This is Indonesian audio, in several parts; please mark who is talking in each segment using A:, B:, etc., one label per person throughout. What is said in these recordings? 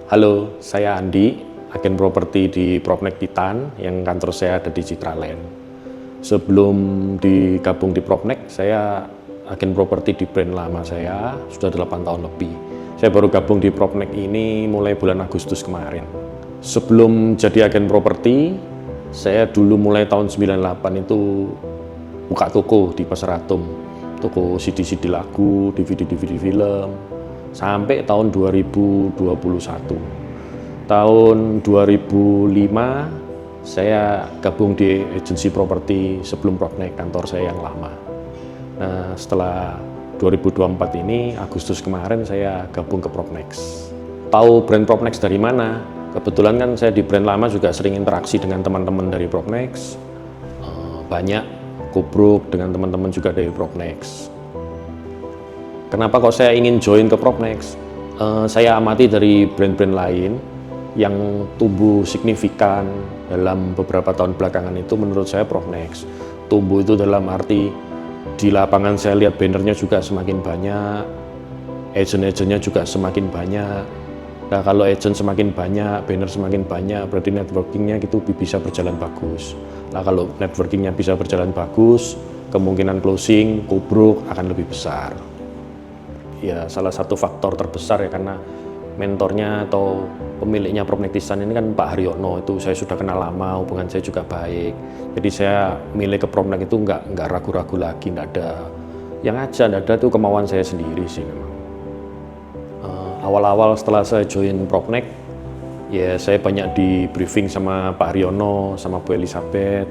A: Halo, saya Andi, agen properti di Propnek Titan yang kantor saya ada di Citraland. Sebelum digabung di Propnek, saya agen properti di brand lama saya, sudah 8 tahun lebih. Saya baru gabung di Propnek ini mulai bulan Agustus kemarin. Sebelum jadi agen properti, saya dulu mulai tahun 98 itu buka toko di Pasar Atom. Toko CD-CD lagu, DVD-DVD film, sampai tahun 2021. Tahun 2005 saya gabung di agensi properti sebelum Propnek, kantor saya yang lama. Nah, setelah 2024 ini, Agustus kemarin saya gabung ke Propnex. Tahu brand Propnex dari mana? Kebetulan kan saya di brand lama juga sering interaksi dengan teman-teman dari Propnex. Banyak kubruk dengan teman-teman juga dari Propnex. Kenapa kok saya ingin join ke Propnex? Saya amati dari brand-brand lain yang tumbuh signifikan dalam beberapa tahun belakangan itu, menurut saya Propnex. Tumbuh itu dalam arti di lapangan saya lihat bannernya juga semakin banyak, agent-agentnya juga semakin banyak. Nah, kalau agent semakin banyak, banner semakin banyak, berarti networkingnya itu bisa berjalan bagus. Nah, kalau networkingnya bisa berjalan bagus, kemungkinan closing, kubruk akan lebih besar. Ya, salah satu faktor terbesar ya karena mentornya atau pemiliknya Propnek Titan ini kan Pak Haryono, itu saya sudah kenal lama, hubungan saya juga baik. Jadi saya milih ke Propnek itu nggak ragu-ragu lagi, nggak ada yang nggak ada itu kemauan saya sendiri sih memang. Awal-awal setelah saya join Propnek, ya saya banyak di briefing sama Pak Haryono, sama Bu Elizabeth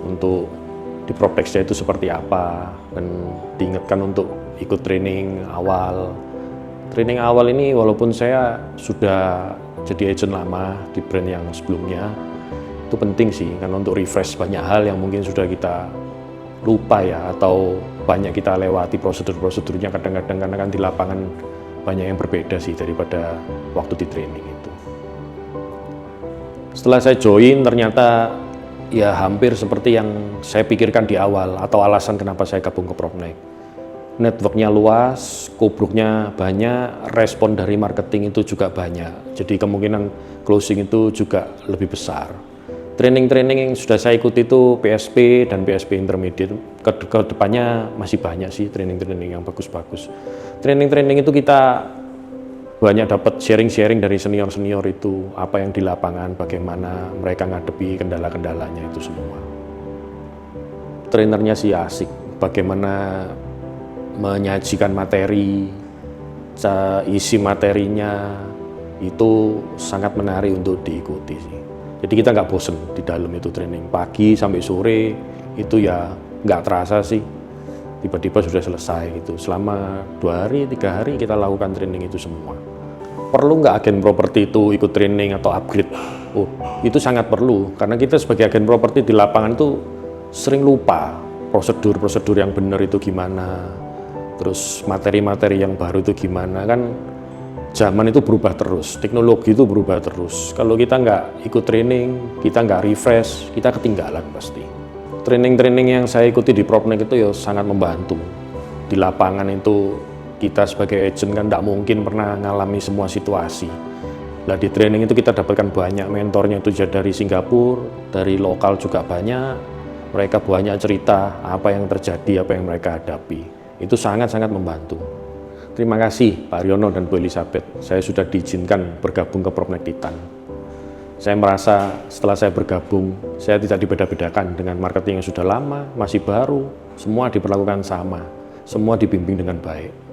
A: untuk di Propnek saya itu seperti apa, dan diingatkan untuk ikut training awal. Training awal ini walaupun saya sudah jadi agent lama di brand yang sebelumnya, itu penting sih karena untuk refresh banyak hal yang mungkin sudah kita lupa ya, atau banyak kita lewati prosedur-prosedurnya kadang-kadang karena kan di lapangan banyak yang berbeda sih daripada waktu di training itu. Setelah saya join ternyata ya hampir seperti yang saya pikirkan di awal atau alasan kenapa saya gabung ke Propnek. Networknya luas, kubruknya banyak, respon dari marketing itu juga banyak. Jadi kemungkinan closing itu juga lebih besar. Training-training yang sudah saya ikuti itu PSP dan PSP Intermediate. Ke depannya masih banyak sih training-training yang bagus-bagus. Training-training itu kita banyak dapat sharing-sharing dari senior-senior itu, apa yang di lapangan, bagaimana mereka ngadepi kendala-kendalanya itu semua. Trainernya sih asik, bagaimana menyajikan materi, isi materinya itu sangat menarik untuk diikuti sih. Jadi kita nggak bosen di dalam itu training, pagi sampai sore itu ya nggak terasa sih, tiba-tiba sudah selesai gitu. Selama 2 hari, 3 hari kita lakukan training itu semua. Perlu nggak agen properti itu ikut training atau upgrade? Oh, itu sangat perlu, karena kita sebagai agen properti di lapangan itu sering lupa prosedur-prosedur yang benar itu gimana, terus materi-materi yang baru itu gimana. Kan zaman itu berubah terus, teknologi itu berubah terus. Kalau kita nggak ikut training, kita nggak refresh, kita ketinggalan pasti. Training-training yang saya ikuti di Propnek itu ya sangat membantu. Di lapangan itu kita sebagai agent kan nggak mungkin pernah ngalami semua situasi. Nah, di training itu kita dapatkan banyak, mentornya itu dari Singapura, dari lokal juga banyak. Mereka banyak cerita apa yang terjadi, apa yang mereka hadapi. Itu sangat-sangat membantu. Terima kasih Pak Haryono dan Bu Elizabeth, saya sudah diizinkan bergabung ke Propnek Titan. Saya merasa setelah saya bergabung, saya tidak dibeda-bedakan dengan marketing yang sudah lama, masih baru, semua diperlakukan sama, semua dibimbing dengan baik.